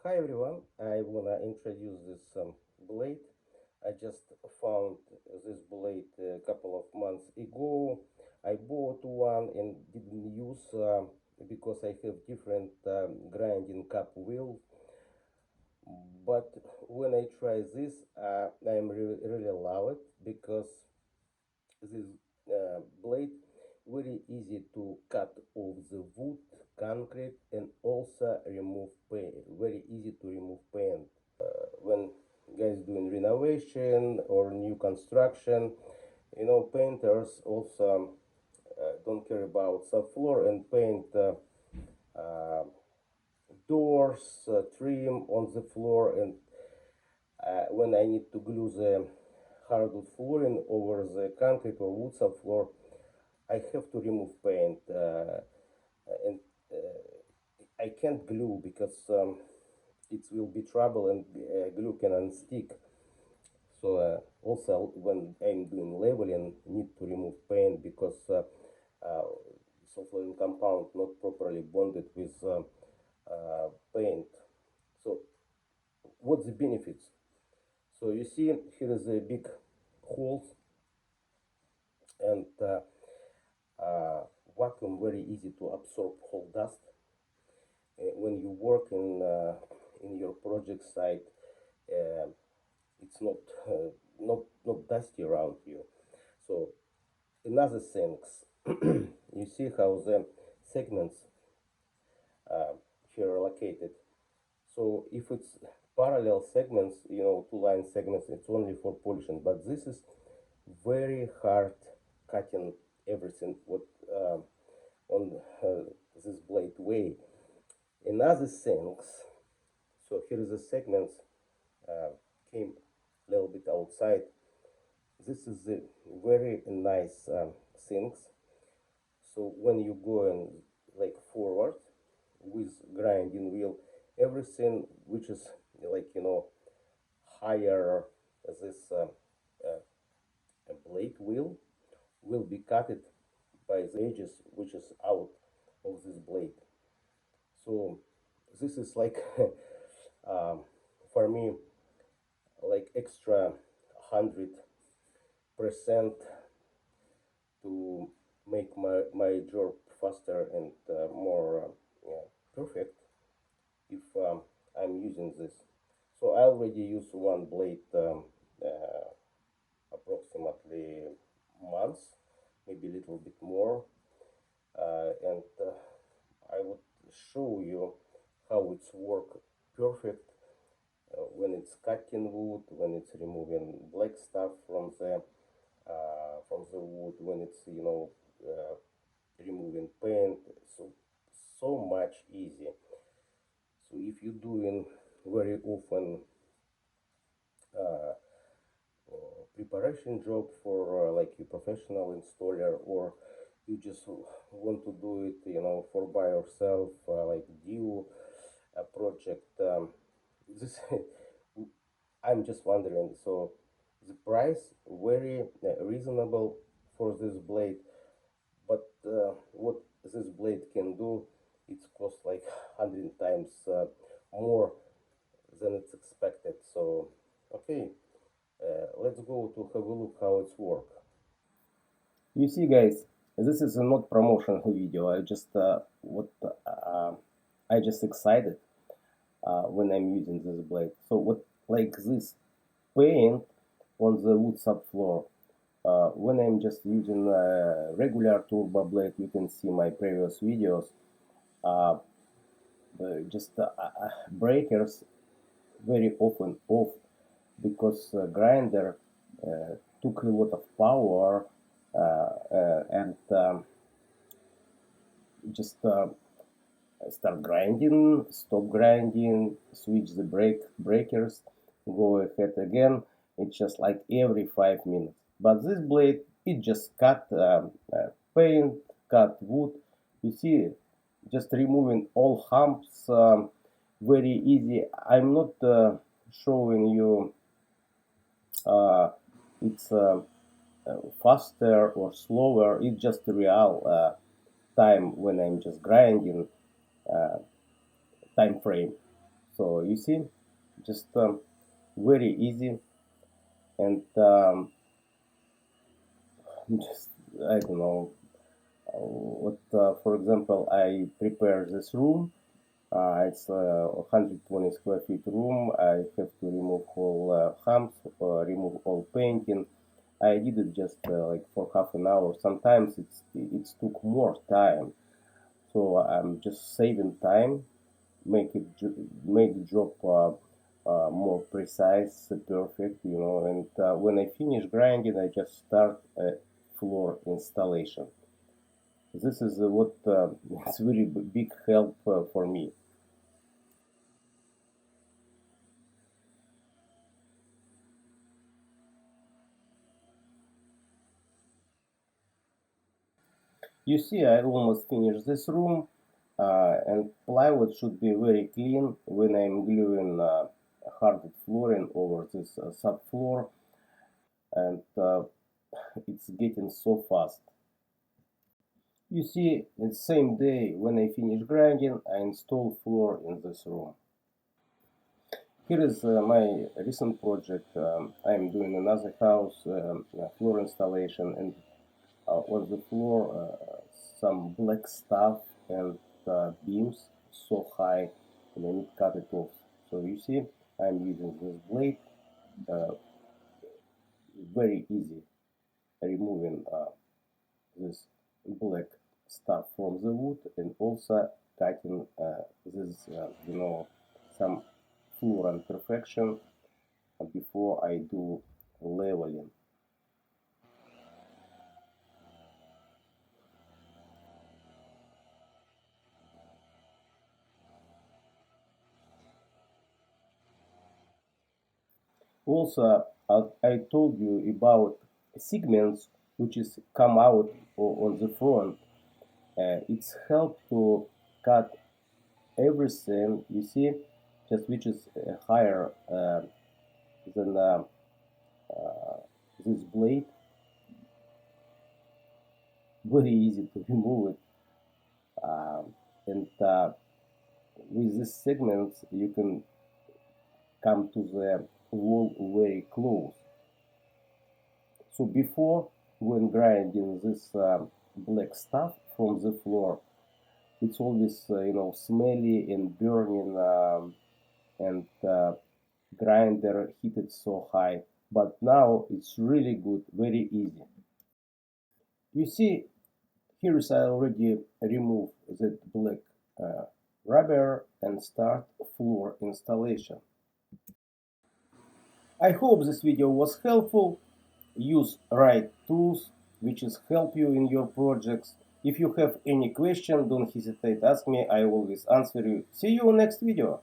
Hi everyone, I wanna introduce this blade. I just found this blade a couple of months ago. I bought one and didn't use because I have different grinding cup wheel. But when I try this, I'm really love it because this blade very easy to cut off the wood, concrete, and also remove paint. Very easy to remove paint when guys doing renovation or new construction. Painters also don't care about subfloor and paint uh, doors, trim on the floor, and when I need to glue the hardwood flooring over the concrete or wood subfloor, I have to remove paint, and I can't glue because it will be trouble and glue can unstick. So also when I'm doing leveling, need to remove paint because sulfur compound not properly bonded with paint. So what's the benefits? So you see here is a big holes and vacuum very easy to absorb whole dust. When you work in your project site, uh, it's not dusty around you. So another things, you see how the segments uh, here are located. So if it's parallel segments, two line segments, it's only for polishing. But this is very hard cutting everything what on this blade way. Another things, so here is the segments uh, came a little bit outside. This is a very nice things. So when you go in like forward with grinding wheel, everything which is like higher this blade wheel will be cut by the edges which is out of this blade. So this is like um, for me like extra 100% to make my job faster and more perfect if I'm using this. So I already use one blade approximately months, maybe a little bit more, and I would show you how it's work perfect when it's cutting wood, when it's removing black stuff from the wood, when it's removing paint. So much easy. So if you're doing very often uh, preparation job for like a professional installer, or you just want to do it for by yourself, like due a project, this I'm just wondering, so the price very reasonable for this blade, but what this blade can do, it's cost like 100 times more than it's expected. So okay, let's go to have a look how it's work. You see, guys, this is not promotional video. I just what I just excited when I'm using this blade. So what like this paint on the wood subfloor. When I'm just using regular turbo blade, you can see my previous videos. Uh, just breakers very often off because grinder took a lot of power and just start grinding, stop grinding, switch the breakers, go ahead again. It's just like every 5 minutes. But this blade, it just cut paint, cut wood. You see, just removing all humps, very easy. I'm not showing you uh, it's faster or slower. It's just real time when I'm just grinding time frame. So you see, just very easy. And just, I don't know what, for example, I prepare this room. It's a 120 square feet room. I have to remove all humps, remove all painting. I did it just like for half an hour. Sometimes it took more time. So I'm just saving time, make the job more precise, perfect, you know. And when I finish grinding, I just start floor installation. This is what it's very big help for me. You see, I almost finished this room, and plywood should be very clean when I'm gluing hardwood flooring over this subfloor, and it's getting so fast. You see, the same day when I finish grinding, I install floor in this room. Here is my recent project. I'm doing another house floor installation, and on the floor some black stuff and beams so high, and I need to cut it off. So you see, I'm using this blade, uh, very easy removing this black stuff from the wood, and also cutting this, some floor imperfection before I do leveling. Also, I told you about segments which is come out on the front. It's help to cut everything. You see, just which is higher than this blade. Very easy to remove it. And with these segments, you can come to the wall very close. So before, when grinding this black stuff from the floor, it's always smelly and burning, and grinder heated so high. But now it's really good, very easy. You see, here is I already remove that black rubber and start floor installation. I hope this video was helpful. Use right tools which is help you in your projects. If you have any question, don't hesitate, ask me. I always answer you. See you next video.